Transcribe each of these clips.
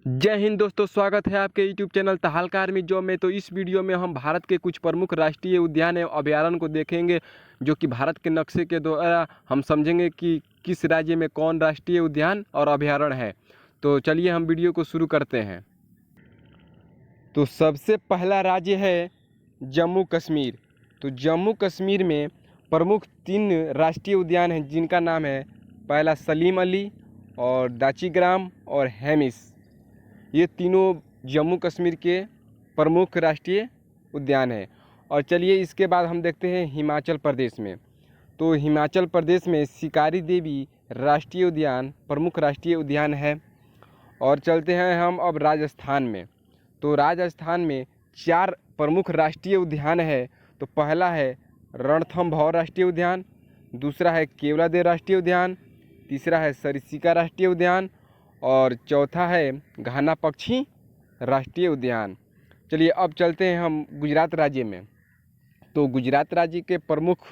जय हिंद दोस्तों, स्वागत है आपके YouTube चैनल तहालका आर्मी जॉब में। तो इस वीडियो में हम भारत के कुछ प्रमुख राष्ट्रीय उद्यान एवं अभयारण्य को देखेंगे, जो कि भारत के नक्शे के द्वारा हम समझेंगे कि किस राज्य में कौन राष्ट्रीय उद्यान और अभयारण्य है। तो चलिए हम वीडियो को शुरू करते हैं। तो सबसे पहला राज्य है जम्मू कश्मीर। तो जम्मू कश्मीर में प्रमुख 3 राष्ट्रीय उद्यान हैं, जिनका नाम है पहला सलीम अली और दाचीग्राम और हेमिस। ये तीनों जम्मू कश्मीर के प्रमुख राष्ट्रीय उद्यान हैं। और चलिए इसके बाद हम देखते हैं हिमाचल प्रदेश में। तो हिमाचल प्रदेश में शिकारी देवी राष्ट्रीय उद्यान प्रमुख राष्ट्रीय उद्यान है। और चलते हैं हम अब राजस्थान में। तो राजस्थान में 4 प्रमुख राष्ट्रीय उद्यान है। तो पहला है रणथंभौर राष्ट्रीय उद्यान, दूसरा है केवलादेव राष्ट्रीय उद्यान, तीसरा है सरिस्का राष्ट्रीय उद्यान और चौथा है घाना पक्षी राष्ट्रीय उद्यान। चलिए अब चलते हैं हम गुजरात राज्य में। तो गुजरात राज्य के प्रमुख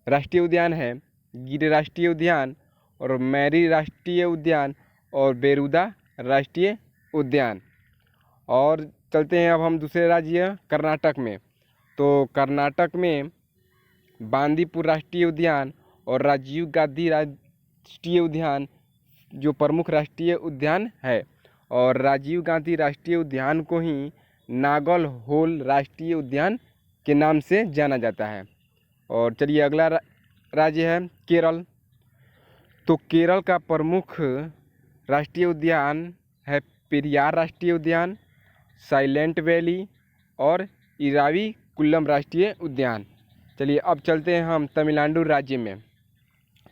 राष्ट्रीय उद्यान है गिर राष्ट्रीय उद्यान और मैरी राष्ट्रीय उद्यान और बेरुदा राष्ट्रीय उद्यान। और चलते हैं अब हम दूसरे राज्य कर्नाटक में। तो कर्नाटक में बांदीपुर राष्ट्रीय उद्यान और राजीव गांधी राष्ट्रीय उद्यान जो प्रमुख राष्ट्रीय उद्यान है। और राजीव गांधी राष्ट्रीय उद्यान को ही नागल होल राष्ट्रीय उद्यान के नाम से जाना जाता है। और चलिए अगला राज्य है केरल। तो केरल का प्रमुख राष्ट्रीय उद्यान है पेरियार राष्ट्रीय उद्यान, साइलेंट वैली और इराविकुलम राष्ट्रीय उद्यान। चलिए अब चलते हैं हम तमिलनाडु राज्य में।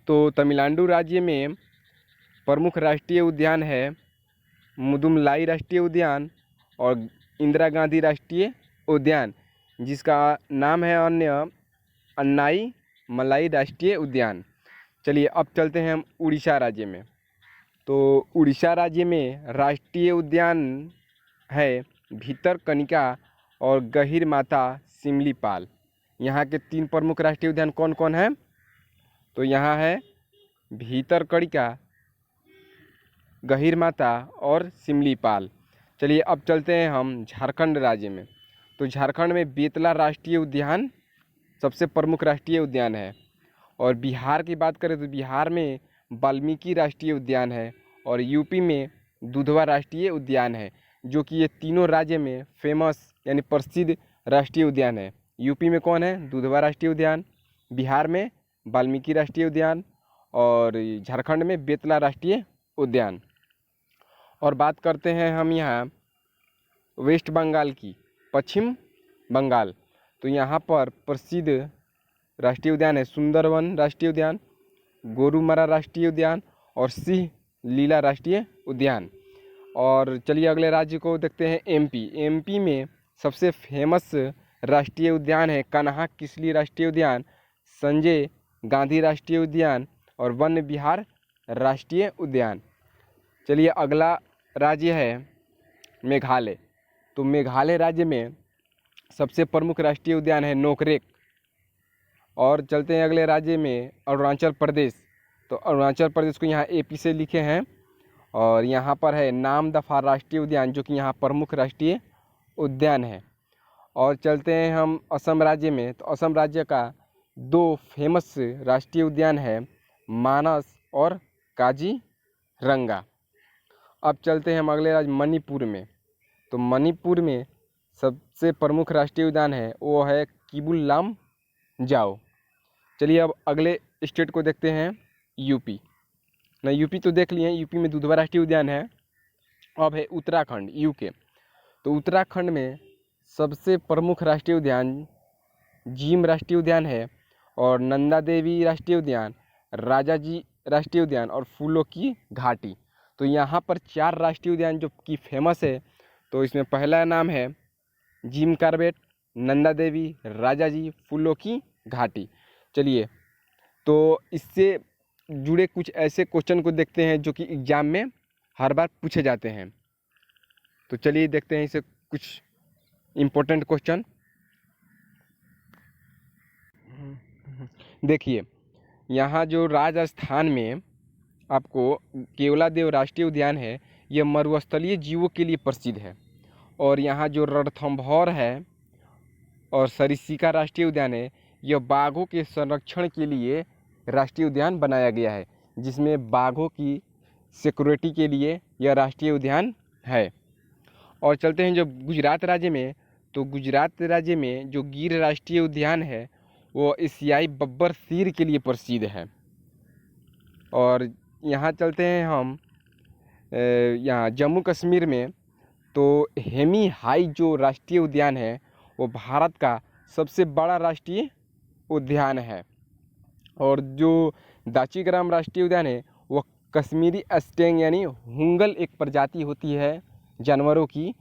तो तमिलनाडु राज्य में प्रमुख राष्ट्रीय उद्यान है मुदुमलाई राष्ट्रीय उद्यान और इंदिरा गांधी राष्ट्रीय उद्यान, जिसका नाम है अन्य अन्नाई मलाई राष्ट्रीय उद्यान। चलिए अब चलते हैं हम उड़ीसा राज्य में। तो उड़ीसा राज्य में राष्ट्रीय उद्यान है भितरकनिका और गहीर माता सिमलीपाल। यहाँ के 3 प्रमुख राष्ट्रीय उद्यान कौन कौन हैं? तो यहाँ है भितरकनिका, गहीर माता और सिमलीपाल। चलिए अब चलते हैं हम झारखंड राज्य में। तो झारखंड में बेतला राष्ट्रीय उद्यान सबसे प्रमुख राष्ट्रीय उद्यान है। और बिहार की बात करें तो बिहार में वाल्मीकि राष्ट्रीय उद्यान है और यूपी में दुधवा राष्ट्रीय उद्यान है, जो कि ये तीनों राज्य में फेमस यानी प्रसिद्ध राष्ट्रीय उद्यान है। यूपी में कौन है? दुधवा राष्ट्रीय उद्यान, बिहार में वाल्मीकि राष्ट्रीय उद्यान और झारखंड में बेतला राष्ट्रीय उद्यान। और बात करते हैं हम यहाँ वेस्ट बंगाल की, पश्चिम बंगाल। तो यहाँ पर प्रसिद्ध राष्ट्रीय उद्यान है सुंदरवन राष्ट्रीय उद्यान, गोरुमारा राष्ट्रीय उद्यान और सिंह लीला राष्ट्रीय उद्यान। और चलिए अगले राज्य को देखते हैं एमपी। एमपी में सबसे फेमस राष्ट्रीय उद्यान है कान्हा किसली राष्ट्रीय उद्यान, संजय गांधी राष्ट्रीय उद्यान और वन विहार राष्ट्रीय उद्यान। चलिए अगला राज्य है मेघालय। तो मेघालय राज्य में सबसे प्रमुख राष्ट्रीय उद्यान है नोकरेक। और चलते हैं अगले राज्य में अरुणाचल प्रदेश। तो अरुणाचल प्रदेश को यहाँ एपी से लिखे हैं और यहाँ पर है नामदफा राष्ट्रीय उद्यान, जो कि यहाँ प्रमुख राष्ट्रीय उद्यान है। और चलते हैं हम असम राज्य में। तो असम राज्य का 2 फेमस राष्ट्रीय उद्यान है मानस और काजीरंगा। अब चलते हैं हम अगले राज्य मणिपुर में। तो मणिपुर में सबसे प्रमुख राष्ट्रीय उद्यान है वो है किबुल लामजाओ। चलिए अब अगले स्टेट को देखते हैं यूपी। ना यूपी तो देख लिए हैं, यूपी में दुधवा राष्ट्रीय उद्यान है। अब है उत्तराखंड यूके। तो उत्तराखंड में सबसे प्रमुख राष्ट्रीय उद्यान जीम राष्ट्रीय उद्यान है और नंदा देवी राष्ट्रीय उद्यान, राजा जी राष्ट्रीय उद्यान और फूलों की घाटी। तो यहाँ पर 4 राष्ट्रीय उद्यान जो कि फेमस है। तो इसमें पहला नाम है जिम कार्बेट, नंदा देवी, राजा जी, फूलों की घाटी। चलिए तो इससे जुड़े कुछ ऐसे क्वेश्चन को देखते हैं जो कि एग्जाम में हर बार पूछे जाते हैं। तो चलिए देखते हैं इसे कुछ इम्पोर्टेंट क्वेश्चन। देखिए यहाँ जो राजस्थान में आपको केवलादेव राष्ट्रीय उद्यान है, यह मरुस्थलीय जीवों के लिए प्रसिद्ध है। और यहाँ जो रणथंभौर है और सरिस्का राष्ट्रीय उद्यान है, यह बाघों के संरक्षण के लिए राष्ट्रीय उद्यान बनाया गया है, जिसमें बाघों की सिक्योरिटी के लिए यह राष्ट्रीय उद्यान है। और चलते हैं जो गुजरात राज्य में, तो गुजरात राज्य में जो गिर राष्ट्रीय उद्यान है वो एशियाई बब्बर शेर के लिए प्रसिद्ध है। और यहाँ चलते हैं हम यहाँ जम्मू कश्मीर में, तो हेमी हाई जो राष्ट्रीय उद्यान है वो भारत का सबसे बड़ा राष्ट्रीय उद्यान है। और जो दाचीग्राम राष्ट्रीय उद्यान है वो कश्मीरी स्टेंग यानी हुंगल एक प्रजाति होती है जानवरों की,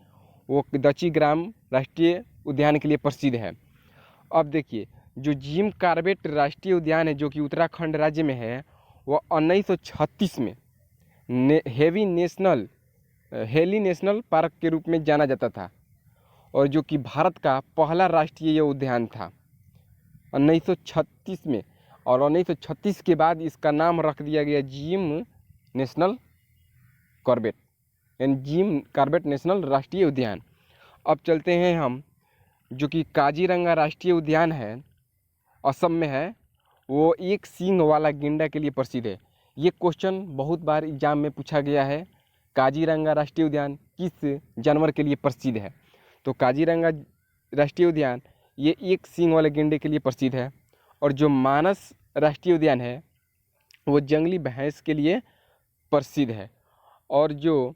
वो दाचीग्राम राष्ट्रीय उद्यान के लिए प्रसिद्ध है। अब देखिए जो जिम कॉर्बेट राष्ट्रीय उद्यान है जो कि उत्तराखंड राज्य में है, वह 1936 में हेली नेशनल पार्क के रूप में जाना जाता था, और जो कि भारत का पहला राष्ट्रीय उद्यान था 1936 में। और 1936 के बाद इसका नाम रख दिया गया जिम नेशनल कॉर्बेट, यानी जिम कॉर्बेट नेशनल राष्ट्रीय उद्यान। अब चलते हैं हम जो कि काजीरंगा राष्ट्रीय उद्यान है, असम में है, वो एक सींग वाला गेंडा के लिए प्रसिद्ध है। ये क्वेश्चन बहुत बार एग्जाम में पूछा गया है, काजीरंगा राष्ट्रीय उद्यान किस जानवर के लिए प्रसिद्ध है। तो काजीरंगा राष्ट्रीय उद्यान ये एक सींग वाले गेंडे के लिए प्रसिद्ध है। और जो मानस राष्ट्रीय उद्यान है वो जंगली भैंस के लिए प्रसिद्ध है। और जो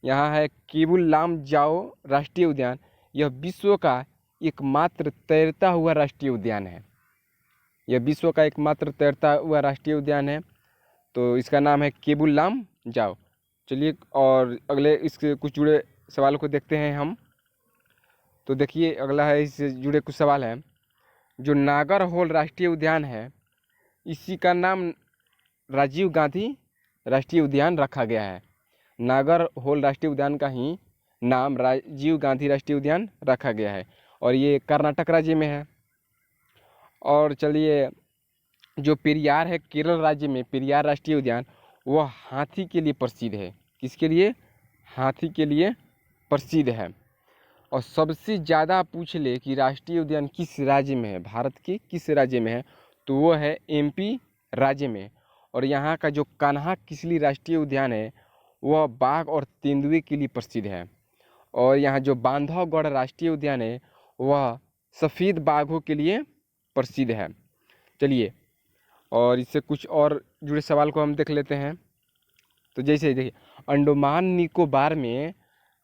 यहाँ है केबुल लामजाओ राष्ट्रीय उद्यान, यह विश्व का एकमात्र तैरता हुआ राष्ट्रीय उद्यान है। यह विश्व का एकमात्र तैरता हुआ राष्ट्रीय उद्यान है, तो इसका नाम है केबुल लामजाओ। चलिए और अगले इसके कुछ जुड़े सवालों को देखते हैं हम। तो देखिए अगला है, इससे जुड़े कुछ सवाल हैं। जो नागरहोल राष्ट्रीय उद्यान है, इसी का नाम राजीव गांधी राष्ट्रीय उद्यान रखा गया है। नागरहोल राष्ट्रीय उद्यान का ही नाम राजीव गांधी राष्ट्रीय उद्यान रखा गया है, और ये कर्नाटक राज्य में है। और चलिए जो पेरियार है केरल राज्य में, पेरियार राष्ट्रीय उद्यान, वह हाथी के लिए प्रसिद्ध है। किसके लिए? हाथी के लिए प्रसिद्ध है। और सबसे ज़्यादा पूछ ले कि राष्ट्रीय उद्यान किस राज्य में है, भारत के किस राज्य में है, तो वो है एमपी राज्य में। और यहाँ का जो कान्हा किसली राष्ट्रीय उद्यान है वह बाघ और तेंदुए के लिए प्रसिद्ध है। और यहाँ जो बांधवगढ़ राष्ट्रीय उद्यान है वह सफ़ेद बाघों के लिए प्रसिद्ध है। चलिए और इससे कुछ और जुड़े सवाल को हम देख लेते हैं। तो जैसे देखिए अंडमान निकोबार में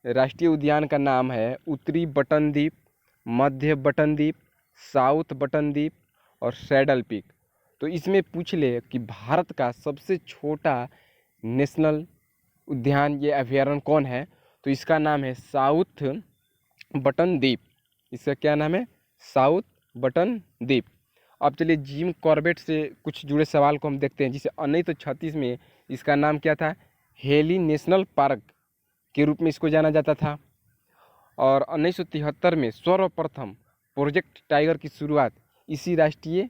राष्ट्रीय उद्यान का नाम है उत्तरी बटन द्वीप, मध्य बटन द्वीप, साउथ बटन द्वीप और सैडल पीक। तो इसमें पूछ ले कि भारत का सबसे छोटा नेशनल उद्यान ये अभयारण्य कौन है, तो इसका नाम है साउथ बटन द्वीप। इसका क्या नाम है? साउथ बटन द्वीप। अब चलिए जिम कॉर्बेट से कुछ जुड़े सवाल को हम देखते हैं। जिसे 1936 में इसका नाम क्या था? हेली नेशनल पार्क के रूप में इसको जाना जाता था। और 1973 में सर्वप्रथम प्रोजेक्ट टाइगर की शुरुआत इसी राष्ट्रीय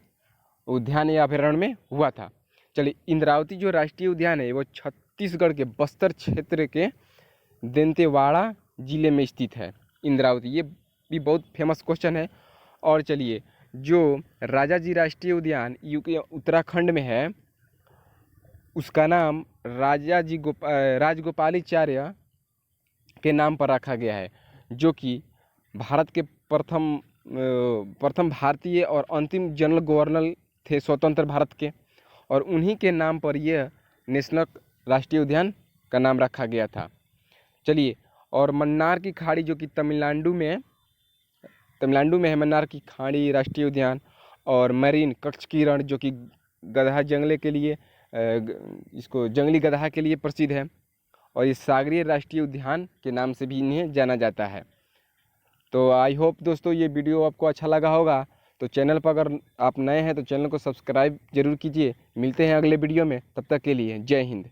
उद्यान या अभयारण्य में हुआ था। चलिए इंद्रावती जो राष्ट्रीय उद्यान है वो छत्तीसगढ़ के बस्तर क्षेत्र के दंतेवाड़ा जिले में स्थित है। इंद्रावती ये भी बहुत फेमस क्वेश्चन है। और चलिए जो राजाजी राष्ट्रीय उद्यान यूके उत्तराखंड में है उसका नाम राजगोपालाचार्य के नाम पर रखा गया है, जो कि भारत के प्रथम भारतीय और अंतिम जनरल गवर्नर थे स्वतंत्र भारत के, और उन्हीं के नाम पर यह नेशनल राष्ट्रीय उद्यान का नाम रखा गया था। चलिए और मन्नार की खाड़ी जो कि तमिलनाडु में है, मन्नार की खाड़ी राष्ट्रीय उद्यान, और मरीन कक्षकिरण जो कि गधा जंगले के लिए इसको जंगली गधा के लिए प्रसिद्ध है, और ये सागरीय राष्ट्रीय उद्यान के नाम से भी इन्हें जाना जाता है। तो आई होप दोस्तों ये वीडियो आपको अच्छा लगा होगा। तो चैनल पर अगर आप नए हैं तो चैनल को सब्सक्राइब जरूर कीजिए। मिलते हैं अगले वीडियो में, तब तक के लिए जय हिंद।